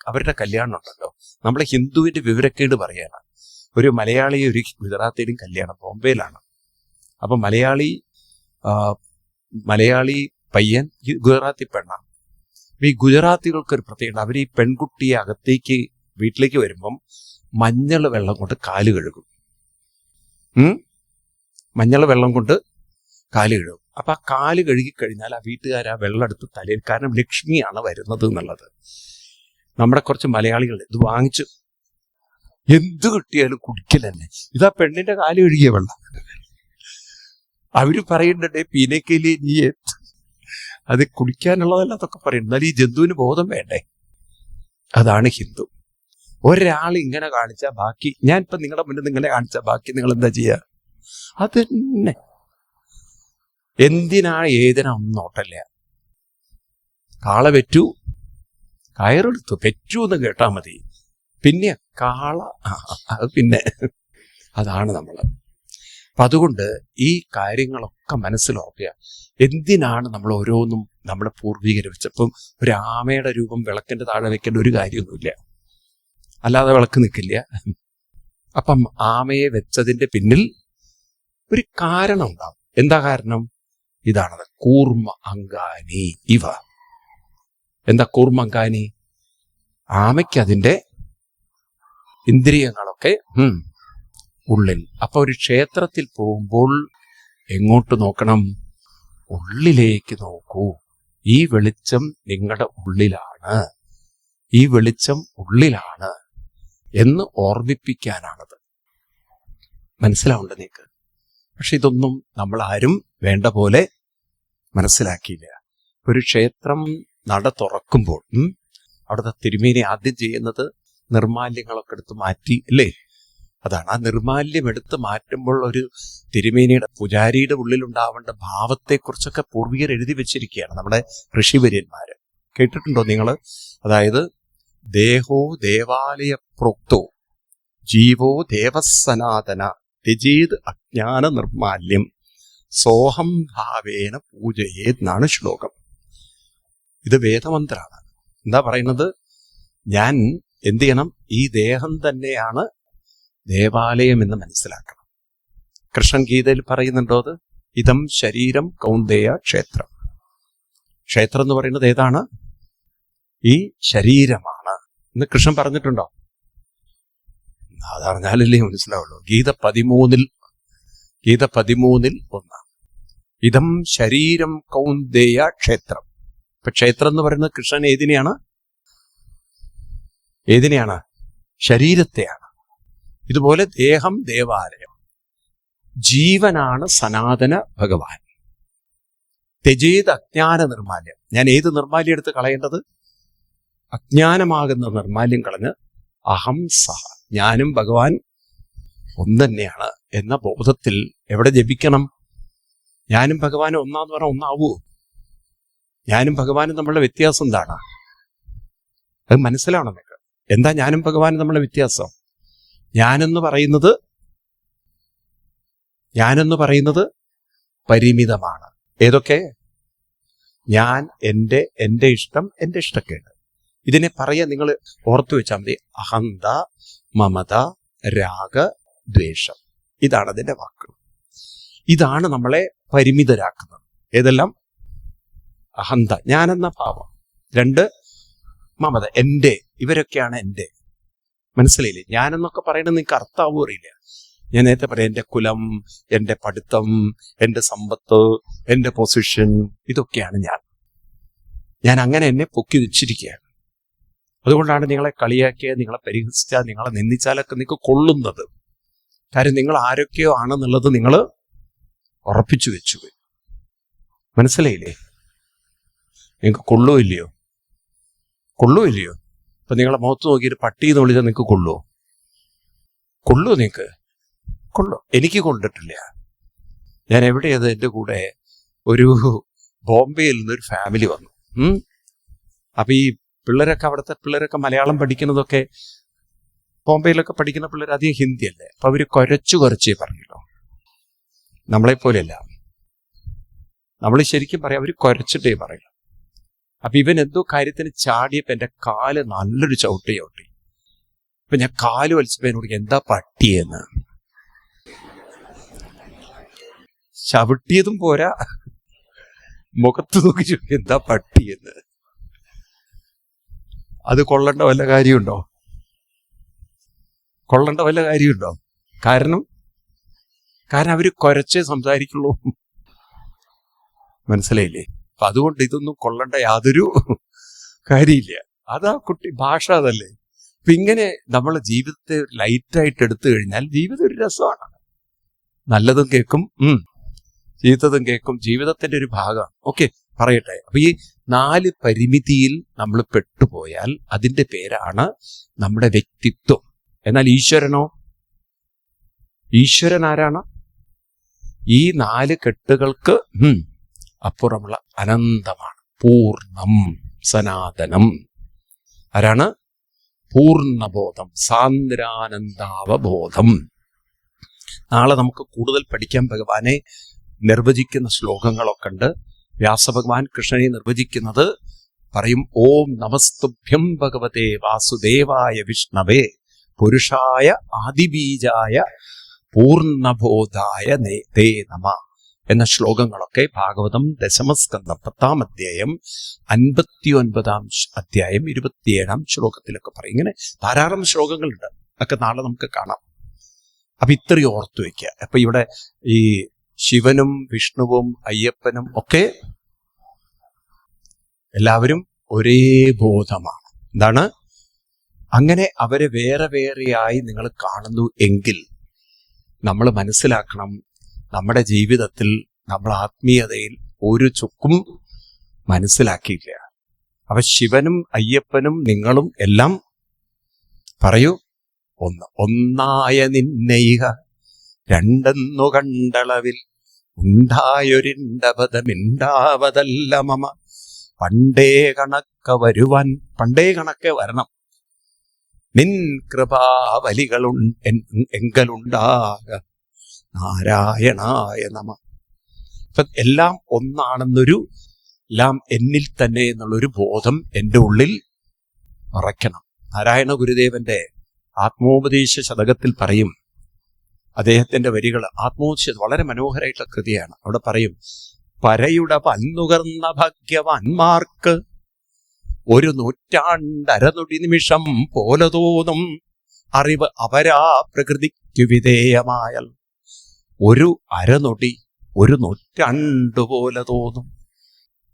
അവരുടെ കല്യാണം ഉണ്ടല്ലോ, നമ്മളെ ഹിന്ദുവിന്റെ വിവരക്കേട് പറയാണ്. ഒരു മലയാളിയും ഒരു ഗുജറാത്തിയുടെയും കല്യാണം ബോംബെയിലാണ്. അപ്പൊ മലയാളി പയ്യൻ ഗുജറാത്തി പെണ്ണാണ്. ഈ ഗുജറാത്തികൾക്കൊരു പ്രത്യേകത, അവർ ഈ പെൺകുട്ടിയെ അകത്തേക്ക് വീട്ടിലേക്ക് വരുമ്പം മഞ്ഞൾ വെള്ളം കൊണ്ട് കാല് കഴുകും. മഞ്ഞൾ വെള്ളം കൊണ്ട് കാല് കഴുകും. അപ്പൊ ആ കാല് കഴുകിക്കഴിഞ്ഞാൽ ആ വീട്ടുകാർ ആ വെള്ളം എടുത്ത് തലയിൽ, കാരണം ലക്ഷ്മിയാണ് വരുന്നത് എന്നുള്ളത്. നമ്മുടെ കുറച്ച് മലയാളികൾ ഇത് വാങ്ങിച്ച് എന്ത് കിട്ടിയാലും കുടിക്കൽ തന്നെ. ഇതാ പെണ്ണിന്റെ കാല് കഴുകിയ വെള്ളം. അവര് പറയുന്നുണ്ടേ പീനക്കയിലെ നീ അത് കുടിക്കാനുള്ളതല്ല അതൊക്കെ പറയും. എന്നാൽ ഈ ജന്തുവിന് ബോധം വേണ്ടേ? അതാണ് ഹിന്ദു. ഒരാൾ ഇങ്ങനെ കാണിച്ചാൽ ബാക്കി, ഞാൻ ഇപ്പൊ നിങ്ങളുടെ മുന്നിൽ ഇങ്ങനെ കാണിച്ചാൽ ബാക്കി നിങ്ങൾ എന്താ ചെയ്യുക? അതന്നെ. എന്തിനാ ഏതിനാ ഒന്നും നോട്ടല്ല. കാള പെറ്റു, കയറെടുത്തു, പെറ്റു എന്ന് കേട്ടാ മതി. പിന്നെ കാള, അത് പിന്നെ അതാണ് നമ്മള്. അപ്പൊ അതുകൊണ്ട് ഈ കാര്യങ്ങളൊക്കെ മനസ്സിലുറക്കുക. എന്തിനാണ് നമ്മൾ ഓരോന്നും നമ്മുടെ പൂർവികർ വെച്ചപ്പം ഒരു ആമയുടെ രൂപം വിളക്കിന്റെ താഴെ വെക്കേണ്ട ഒരു കാര്യമൊന്നുമില്ല, അല്ലാതെ വിളക്ക് നിൽക്കില്ല. അപ്പം ആമയെ വെച്ചതിന്റെ പിന്നിൽ ഒരു കാരണം ഉണ്ടാവും. എന്താ കാരണം? ഇതാണത്, കൂർമ്മ അങ്കാനി ഇവ. എന്താ കൂർമ്മ അങ്കാനി? ആമയ്ക്ക് അതിൻ്റെ ഇന്ദ്രിയങ്ങളൊക്കെ ഉള്ളിൽ. അപ്പൊ ഒരു ക്ഷേത്രത്തിൽ പോകുമ്പോൾ എങ്ങോട്ട് നോക്കണം? ഉള്ളിലേക്ക് നോക്കൂ. ഈ വെളിച്ചം നിങ്ങളുടെ ഉള്ളിലാണ്, ഈ വെളിച്ചം ഉള്ളിലാണ് എന്ന് ഓർമ്മിപ്പിക്കാനാണത്. മനസ്സിലാവുണ്ട് നിങ്ങൾക്ക്? പക്ഷെ ഇതൊന്നും നമ്മൾ ആരും വേണ്ട പോലെ മനസ്സിലാക്കിയില്ല. ഒരു ക്ഷേത്രം നട തുറക്കുമ്പോൾ അവിടുത്തെ തിരുമേനി ആദ്യം ചെയ്യുന്നത് നിർമാല്യങ്ങളൊക്കെ എടുത്ത് മാറ്റി, അല്ലേ? അതാണ്. ആ നിർമാല്യം എടുത്ത് മാറ്റുമ്പോൾ ഒരു തിരുമേനിയുടെ, പൂജാരിയുടെ ഉള്ളിലുണ്ടാവേണ്ട ഭാവത്തെക്കുറിച്ചൊക്കെ പൂർവികർ എഴുതി വെച്ചിരിക്കുകയാണ് നമ്മുടെ ഋഷിവര്യന്മാര്. കേട്ടിട്ടുണ്ടോ നിങ്ങൾ? അതായത് ദേഹോ ദേവാലയ പ്രോക്തോ ജീവോ ദേവസനാതന ത്യജേത് അജ്ഞാന നിർമാല്യം സോഹം ഭാവേന പൂജയേ എന്നാണ് ശ്ലോകം. ഇത് വേദമന്ത്രാണ്. എന്താ പറയുന്നത്? ഞാൻ എന്ത് ചെയ്യണം? ഈ ദേഹം തന്നെയാണ് ദേവാലയം എന്ന് മനസ്സിലാക്കണം. കൃഷ്ണൻ ഗീതയിൽ പറയുന്നുണ്ടോ അത്? ഇതം ശരീരം കൗന്ദേയ ക്ഷേത്രം. ക്ഷേത്രം എന്ന് പറയുന്നത് ഏതാണ്? ഈ ശരീരമാണ് എന്ന് കൃഷ്ണൻ പറഞ്ഞിട്ടുണ്ടോ? അതറിഞ്ഞാലല്ലേ മനസ്സിലാവുള്ളൂ. ഗീത 13 1. ഇതം ശരീരം കൗന്ദേയ ക്ഷേത്രം. ഇപ്പൊ ക്ഷേത്രം എന്ന് പറയുന്നത് കൃഷ്ണൻ ഏതിനെയാണ്? ശരീരത്തെയാണ്. ഇതുപോലെ ദേഹം ദേവാലയം, ജീവനാണ് സനാതന ഭഗവാൻ. ത്യജേത് അജ്ഞാന നിർമാല്യം. ഞാൻ ഏത് നിർമാല്യം എടുത്ത് കളയേണ്ടത്? അജ്ഞാനമാകുന്ന നിർമാല്യം കളഞ്ഞ് അഹം സഹ, ഞാനും ഭഗവാൻ ഒന്നെന്നെയാണ് എന്ന ബോധത്തിൽ എവിടെ ജപിക്കണം? ഞാനും ഭഗവാനും ഒന്നാന്ന് പറഞ്ഞാൽ ഒന്നാവൂ? ഞാനും ഭഗവാനും തമ്മിലുള്ള വ്യത്യാസം എന്താണ്? അത് മനസ്സിലാവണം നിങ്ങൾക്ക്. എന്താ ഞാനും ഭഗവാനും തമ്മിലുള്ള വ്യത്യാസം? ഞാനെന്ന് പറയുന്നത് പരിമിതമാണ്. ഏതൊക്കെ? ഞാൻ, എൻ്റെ ഇഷ്ടം, എൻ്റെ ഇഷ്ടക്കേട്. ഇതിനെ പറയാൻ നിങ്ങൾ ഓർത്തു വെച്ചാൽ മതി. അഹന്ത, മമത, രാഗ, ദ്വേഷം. ഇതാണ് അതിൻ്റെ വാക്കുകൾ. ഇതാണ് നമ്മളെ പരിമിതരാക്കുന്നത്. ഏതെല്ലാം? അഹന്ത, ഞാനെന്ന ഭാവം. 2 മമത, എൻ്റെ. ഇവരൊക്കെയാണ് എൻ്റെ. മനസ്സിലായില്ലേ? ഞാനെന്നൊക്കെ പറയുന്നത് നിങ്ങൾക്ക് അർത്ഥമാവോ അറിയില്ല. ഞാൻ നേരത്തെ പറയാം, എൻ്റെ കുലം, എൻ്റെ പഠിത്തം, എൻ്റെ സമ്പത്ത്, എൻ്റെ പൊസിഷൻ, ഇതൊക്കെയാണ് ഞാൻ അങ്ങനെ എന്നെ പൊക്കി വെച്ചിരിക്കുകയാണ്. അതുകൊണ്ടാണ് നിങ്ങളെ കളിയാക്കിയ, നിങ്ങളെ പരിഹസിച്ചാൽ, നിങ്ങളെ നിന്ദിച്ചാലൊക്കെ നിങ്ങൾക്ക് കൊള്ളുന്നത്. കാര്യം നിങ്ങൾ ആരൊക്കെയോ ആണെന്നുള്ളത് നിങ്ങൾ ഉറപ്പിച്ചു വെച്ചു. മനസ്സിലായില്ലേ? നിങ്ങൾക്ക് കൊള്ളുമോ ഇല്ലയോ? ഇപ്പൊ നിങ്ങളെ മുഖത്ത് നോക്കിയിട്ട് പട്ടി എന്ന് വിളിച്ചാൽ നിങ്ങൾക്ക് കൊള്ളുമോ? നിങ്ങൾക്ക് കൊള്ളു? എനിക്ക് കൊണ്ടിട്ടില്ല. ഞാൻ എവിടെയത്, എൻ്റെ കൂടെ ഒരു ബോംബെയിൽ നിന്നൊരു ഫാമിലി വന്നു. അപ്പൊ ഈ അവിടുത്തെ പിള്ളേരൊക്കെ മലയാളം പഠിക്കുന്നതൊക്കെ, ബോംബെയിലൊക്കെ പഠിക്കുന്ന പിള്ളേർ അധികം ഹിന്ദി അല്ലേ. അപ്പൊ അവര് കുറച്ചേ പറഞ്ഞല്ലോ. നമ്മളെപ്പോലെയല്ല. നമ്മൾ ശരിക്കും പറയാം, അവര് കുരച്ചിട്ടേ പറയില്ല. അപ്പൊ ഇവൻ എന്തോ കാര്യത്തിന് ചാടിയപ്പോ എൻ്റെ കാല് നല്ലൊരു ചവിട്ടി. അപ്പൊ ഞാൻ കാല് വലിച്ചപ്പോ എന്നോട് എന്താ പട്ടിയെന്ന്. ചവിട്ടിയതും പോരാ, മുഖത്ത് നോക്കി ചോദിക്കും എന്താ പട്ടിയെന്ന്. അത് കൊള്ളേണ്ട വല്ല കാര്യമുണ്ടോ? കൊള്ളേണ്ട വല്ല കാര്യമുണ്ടോ? കാരണം അവർ കുരച്ചേ സംസാരിക്കുള്ളൂ. മനസ്സിലായില്ലേ? അപ്പൊ അതുകൊണ്ട് ഇതൊന്നും കൊള്ളേണ്ട യാതൊരു കാര്യമില്ല. അതാ കുട്ടി ഭാഷ അതല്ലേ. അപ്പൊ ഇങ്ങനെ നമ്മളെ ജീവിതത്തെ ലൈറ്റായിട്ട് എടുത്തു കഴിഞ്ഞാൽ ജീവിതം ഒരു രസമാണ്. നല്ലതും കേൾക്കും, ചീത്തതും കേൾക്കും, ജീവിതത്തിന്റെ ഒരു ഭാഗമാണ്. ഓക്കെ, പറയട്ടെ. അപ്പൊ ഈ 4 പരിമിതിയിൽ നമ്മൾ പെട്ടുപോയാൽ അതിന്റെ പേരാണ് നമ്മുടെ വ്യക്തിത്വം. എന്നാൽ ഈശ്വരനോ? ഈശ്വരൻ ആരാണ്? ഈ 4 കെട്ടുകൾക്ക് അപ്പുറമുള്ള അനന്തമാണ്, പൂർണ്ണം, സനാതനം. ആരാണ്? പൂർണ്ണബോധം, സാന്ദ്രാനന്ദാവബോധം. നാളെ നമുക്ക് കൂടുതൽ പഠിക്കാൻ ഭഗവാനെ നിർവചിക്കുന്ന ശ്ലോകങ്ങളൊക്കെ ഉണ്ട്. വ്യാസഭഗവാൻ കൃഷ്ണനെ നിർവചിക്കുന്നത് പറയും, ഓം നമസ്തുഭ്യം ഭഗവതേ വാസുദേവായ വിഷ്ണവേ പുരുഷായ ആദിബീജായ പൂർണ്ണബോധായ തേ നമ എന്ന ശ്ലോകങ്ങളൊക്കെ ഭാഗവതം ദശമസ്കന്ധം 10-ാം അധ്യായം 59-ാം അധ്യായം 27-ാം ശ്ലോകത്തിലൊക്കെ പറയും. ഇങ്ങനെ ധാരാളം ശ്ലോകങ്ങളുണ്ട്. ഒക്കെ നാളെ നമുക്ക് കാണാം. അപ്പൊ ഇത്രയും ഓർത്തു വയ്ക്കുക. അപ്പൊ ഇവിടെ ഈ ശിവനും വിഷ്ണുവും അയ്യപ്പനും ഒക്കെ എല്ലാവരും ഒരേ ബോധമാണ്. എന്താണ്? അങ്ങനെ അവരെ വേറെ വേറെയായി നിങ്ങൾ കാണുന്നു എങ്കിൽ നമ്മൾ മനസ്സിലാക്കണം, നമ്മുടെ ജീവിതത്തിൽ നമ്മൾ ആത്മീയതയിൽ ഒരു ചുക്കും മനസ്സിലാക്കിയില്ല. അപ്പൊ ശിവനും അയ്യപ്പനും നിങ്ങളും എല്ലാം പറയൂ, ഒന്നായ നിന്നയിക രണ്ടെന്നു കണ്ടളവിൽ ഉണ്ടായൊരിണ്ടപദമിണ്ടാവതല്ല മമ പണ്ടേ കണക്ക വരുവാൻ. പണ്ടേ കണക്കെ വരണം. നിൻ കൃപാവലികളുണ്ടാക നാരായണായ നമ. ഇപ്പൊ എല്ലാം ഒന്നാണെന്നൊരു, എല്ലാം എന്നിൽ തന്നെ എന്നുള്ളൊരു ബോധം എൻ്റെ ഉള്ളിൽ ഉറയ്ക്കണം. നാരായണ ഗുരുദേവന്റെ ആത്മോപദേശ ശതകത്തിൽ പറയും, അദ്ദേഹത്തിന്റെ വരികൾ ആത്മോപദേശ വളരെ മനോഹരമായിട്ടുള്ള കൃതിയാണ്. അവിടെ പറയും, പരയുടെ പന്നുകർന്ന ഭാഗ്യവാന്മാർക്ക് ഒരു നൂറ്റാണ്ടരനൊടി നിമിഷം പോലെ തോന്നും അറിവ് അപരാ പ്രകൃതിക്കു വിധേയമായാൽ ഒരു അരനൊടി ഒരു നൂറ്റാണ്ടുപോലെ തോന്നും.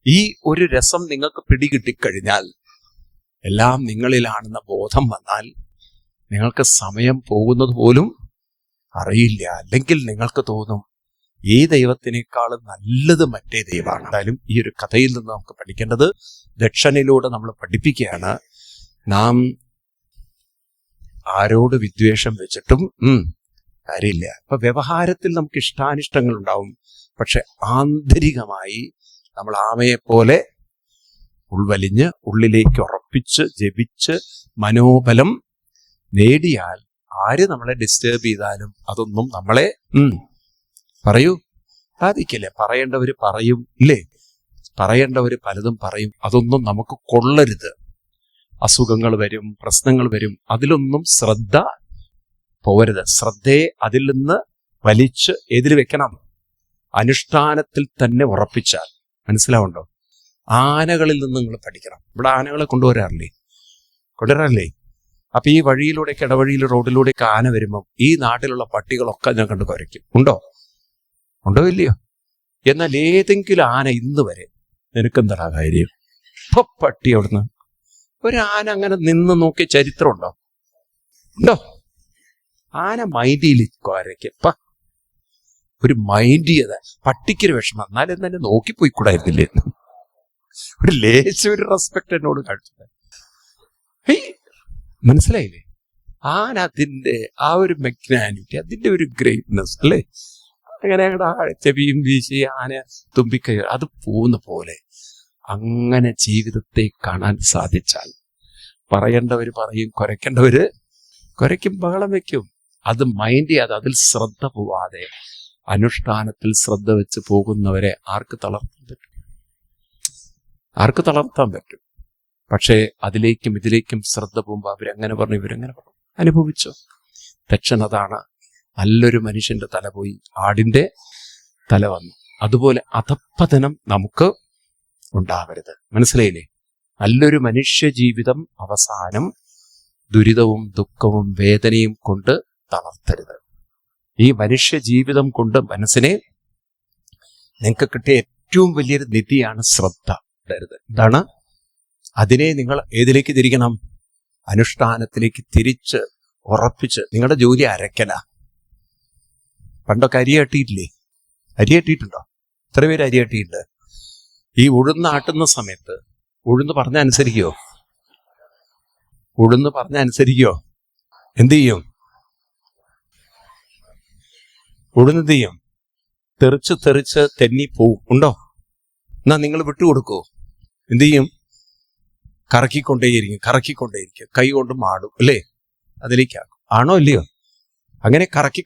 ഈ ഒരു രസം നിങ്ങൾക്ക് പിടികിട്ടിക്കഴിഞ്ഞാൽ, എല്ലാം നിങ്ങളിലാണെന്ന ബോധം വന്നാൽ നിങ്ങൾക്ക് സമയം പോകുന്നത് പോലും അറിയില്ല. അല്ലെങ്കിൽ നിങ്ങൾക്ക് തോന്നും ഈ ദൈവത്തിനേക്കാളും നല്ലത് മറ്റേ ദൈവമാണ്. എന്തായാലും ഈ ഒരു കഥയിൽ നിന്ന് നമുക്ക് പഠിക്കേണ്ടത്, ദക്ഷനിലൂടെ നമ്മൾ പഠിപ്പിക്കുകയാണ്, നാം ആരോട് വിദ്വേഷം വെച്ചിട്ടും കാര്യമില്ല. അപ്പൊ വ്യവഹാരത്തിൽ നമുക്ക് ഇഷ്ടാനിഷ്ടങ്ങൾ ഉണ്ടാവും. പക്ഷെ ആന്തരികമായി നമ്മൾ ആമയെപ്പോലെ ഉൾവലിഞ്ഞ് ഉള്ളിലേക്ക് ഉറപ്പിച്ച് ജപിച്ച് മനോബലം നേടിയാൽ ആര് നമ്മളെ ഡിസ്റ്റർബ് ചെയ്താലും അതൊന്നും നമ്മളെ പറയൂ സാധിക്കില്ല. പറയേണ്ടവര് പറയും, ഇല്ലേ? പറയേണ്ടവര് പലതും പറയും. അതൊന്നും നമുക്ക് കൊള്ളരുത്. അസുഖങ്ങൾ വരും, പ്രശ്നങ്ങൾ വരും. അതിലൊന്നും ശ്രദ്ധ പോവരുത്. ശ്രദ്ധയെ അതിൽ നിന്ന് വലിച്ച് ഏതിൽ വെക്കണം? അനുഷ്ഠാനത്തിൽ തന്നെ ഉറപ്പിച്ചാൽ. മനസ്സിലാവുണ്ടോ? ആനകളിൽ നിന്ന് നിങ്ങൾ പഠിക്കണം. ഇവിടെ ആനകളെ കൊണ്ടുവരാറില്ലേ? അപ്പൊ ഈ വഴിയിലൂടെയൊക്കെ, ഇടവഴിയിൽ റോഡിലൂടെയൊക്കെ ആന വരുമ്പം ഈ നാട്ടിലുള്ള പട്ടികളൊക്കെ ഞാൻ കണ്ടു കുരയ്ക്കും. ഉണ്ടോ ഇല്ലയോ? എന്നാൽ ഏതെങ്കിലും ആന ഇന്ന് വരെ നിനക്കെന്താ കാര്യം? ഇപ്പൊ പട്ടി അവിടുന്ന് ഒരു ആന അങ്ങനെ നിന്ന് നോക്കിയ ചരിത്രം ഉണ്ടോ? ആന മൈൻഡിയിൽ കുരയ്ക്കപ്പ ഒരു മൈൻഡ് ചെയ്ത പട്ടിക്കൊരു വിഷമം, എന്നാലും തന്നെ നോക്കിപ്പോയിക്കൂടായിരുന്നില്ലേ? ഒരു ലേശം ഒരു റെസ്പെക്ട് എന്നോട് കാണിച്ചത്. മനസ്സിലായില്ലേ? ആന അതിന്റെ ആ ഒരു മെഗ്നാനിറ്റി, അതിന്റെ ഒരു ഗ്രേറ്റ്നെസ് അല്ലേ? അങ്ങനെ ഞങ്ങളുടെ ചെവിയും വീശി ആന തുമ്പിക്കൈ അത് പോകുന്ന പോലെ അങ്ങനെ ജീവിതത്തെ കാണാൻ സാധിച്ചാൽ, പറയേണ്ടവര് പറയും, കുരയ്ക്കേണ്ടവര് കുരയ്ക്കും, ബഹളം വെക്കും. അത് മൈൻഡ് ചെയ്യാതെ, അതിൽ ശ്രദ്ധ പോവാതെ അനുഷ്ഠാനത്തിൽ ശ്രദ്ധ വെച്ച് പോകുന്നവരെ ആർക്ക് തളർത്താൻ പറ്റും? പക്ഷേ അതിലേക്കും ഇതിലേക്കും ശ്രദ്ധ പോകുമ്പോൾ അവരങ്ങനെ പറഞ്ഞു, ഇവരങ്ങനെ പറഞ്ഞു. അനുഭവിച്ചോ? ദക്ഷൻ അതാണ്. നല്ലൊരു മനുഷ്യന്റെ തല പോയി ആടിന്റെ തല വന്നു. അതുപോലെ അധപ്പതനം നമുക്ക് ഉണ്ടാവരുത്. മനസ്സിലായില്ലേ? നല്ലൊരു മനുഷ്യ ജീവിതം അവസാനം ദുരിതവും ദുഃഖവും വേദനയും കൊണ്ട് തളർത്തരുത്. ഈ മനുഷ്യ ജീവിതം കൊണ്ട് മനസ്സിനെ നിങ്ങൾക്ക് കിട്ടിയ ഏറ്റവും വലിയൊരു നിധിയാണ് ശ്രദ്ധ. എന്താണ്? അതിനെ നിങ്ങൾ ഏതിലേക്ക് തിരിക്കണം? അനുഷ്ഠാനത്തിലേക്ക് തിരിച്ച് ഉറപ്പിച്ച്. നിങ്ങളുടെ ജോലി അരക്കല. പണ്ടൊക്കെ അരി കെട്ടിയിട്ടില്ലേ? അരി കെട്ടിയിട്ടുണ്ടോ? എത്ര പേര് അരി കെട്ടിയിട്ടുണ്ട്? ഈ ഉഴുന്നാട്ടുന്ന സമയത്ത് ഉഴുന്ന് പറഞ്ഞ അനുസരിക്കോ? ഉഴുന്ന് പറഞ്ഞ അനുസരിക്കോ? എന്ത് ചെയ്യും? ഉഴുന്ന് എന്ത് ചെയ്യും? തെറിച്ച് തെന്നി പോവും. ഉണ്ടോ? എന്നാ നിങ്ങൾ വിട്ടുകൊടുക്കോ? എന്ത് ചെയ്യും? കറക്കിക്കൊണ്ടേയിരിക്കും. കൈ കൊണ്ട് മാടും, അല്ലേ? അതിലേക്കാക്കും. ആണോ ഇല്ലയോ? അങ്ങനെ കറക്കി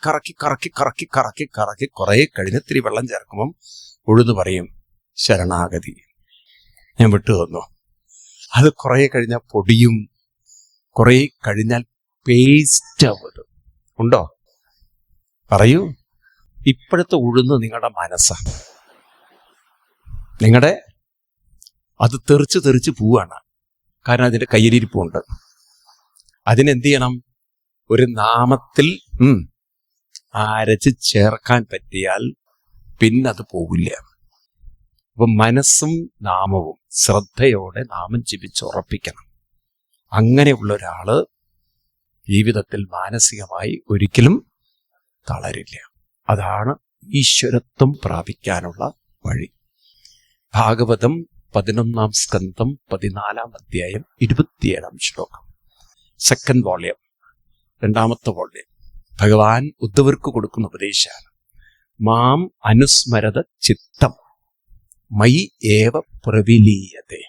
കുറെ കഴിഞ്ഞ് ഇത്തിരി വെള്ളം ചേർക്കുമ്പം ഉഴുന്ന് പറയും, ശരണാഗതി, ഞാൻ വിട്ടു തന്നു. അത് കുറെ കഴിഞ്ഞാൽ പൊടിയും, കുറെ കഴിഞ്ഞാൽ പേസ്റ്റ് ആവും. ഉണ്ടോ? പറയൂ. ഇപ്പോഴത്തെ ഉഴുന്ന് നിങ്ങളുടെ മനസ്സാണ്. നിങ്ങളുടെ അത് തെറിച്ച് പോവാണ്. കാരണം അതിന്റെ കയ്യിലിരിപ്പുണ്ട്. അതിനെന്ത് ചെയ്യണം? ഒരു നാമത്തിൽ അരച്ച് ചേർക്കാൻ പറ്റിയാൽ പിന്നത് പോവില്ല. അപ്പൊ മനസ്സും നാമവും ശ്രദ്ധയോടെ നാമം ജപിച്ചുറപ്പിക്കണം. അങ്ങനെയുള്ള ഒരാള് ജീവിതത്തിൽ മാനസികമായി ഒരിക്കലും തളരില്ല. അതാണ് ഈശ്വരത്വം പ്രാപിക്കാനുള്ള വഴി. ഭാഗവതം 11 സ്കന്ധം 14 അധ്യായം 27 ശ്ലോകം. സെക്കൻഡ് വോള്യം, 2ാമത്തെ വോള്യം. ഭഗവാൻ ഉദ്ധവർക്ക് കൊടുക്കുന്ന ഉപദേശമാണ്. മാം അനുസ്മരത ചിത്തം മയി ഏവ പ്രവിലീയതേ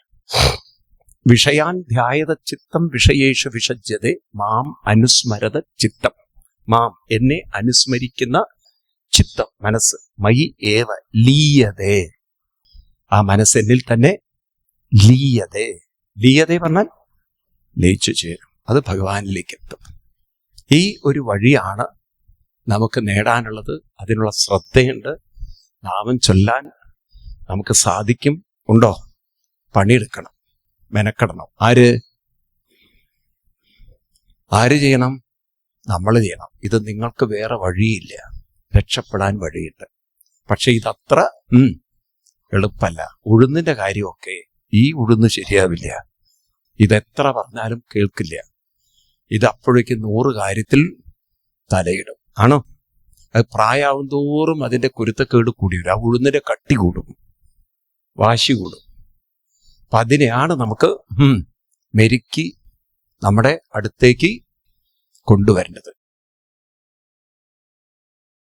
വിഷയാൻ ധ്യായത ചിത്തം വിഷയേഷു വിഷജ്യതേ മാം അനുസ്മരത ചിത്തം. മാം, എന്നെ അനുസ്മരിക്കുന്ന ചിത്തം, മനസ്സ്, മയി ഏവ ലീയതേ, ആ മനസ്സ് എന്നിൽ തന്നെ ലീയതേ. ലീയതേ പറഞ്ഞാൽ ലയിച്ചു ചേരും. അത് ഭഗവാനിലേക്ക് എത്തും. ഈ ഒരു വഴിയാണ് നമുക്ക് നേടാനുള്ളത്. അതിനുള്ള ശ്രദ്ധയുണ്ട്. നാമം ചൊല്ലാൻ നമുക്ക് സാധിക്കും. ഉണ്ടോ? പണിയെടുക്കണം, മെനക്കെടണം. ആര് ചെയ്യണം? നമ്മൾ ചെയ്യണം. ഇത് നിങ്ങൾക്ക് വേറെ വഴിയില്ല. രക്ഷപ്പെടാൻ വഴിയുണ്ട്. പക്ഷെ ഇതത്ര എളുപ്പമല്ല. ഉഴുന്നിന്റെ കാര്യമൊക്കെ ഈ ഉഴുന്ന് ശരിയാവില്ല. ഇതെത്ര പറഞ്ഞാലും കേൾക്കില്ല. ഇത് അപ്പോഴേക്ക് 100 കാര്യത്തിൽ തലയിടും. ആണോ? അത് പ്രായമാവും തോറും അതിന്റെ കുരുത്തക്കേട് കൂടി വരും. ആ ഉഴുന്നിന്റെ കട്ടി കൂടും, വാശി കൂടും. അപ്പൊ അതിനെയാണ് നമുക്ക് മെരുക്കി നമ്മുടെ അടുത്തേക്ക് കൊണ്ടുവരേണ്ടത്.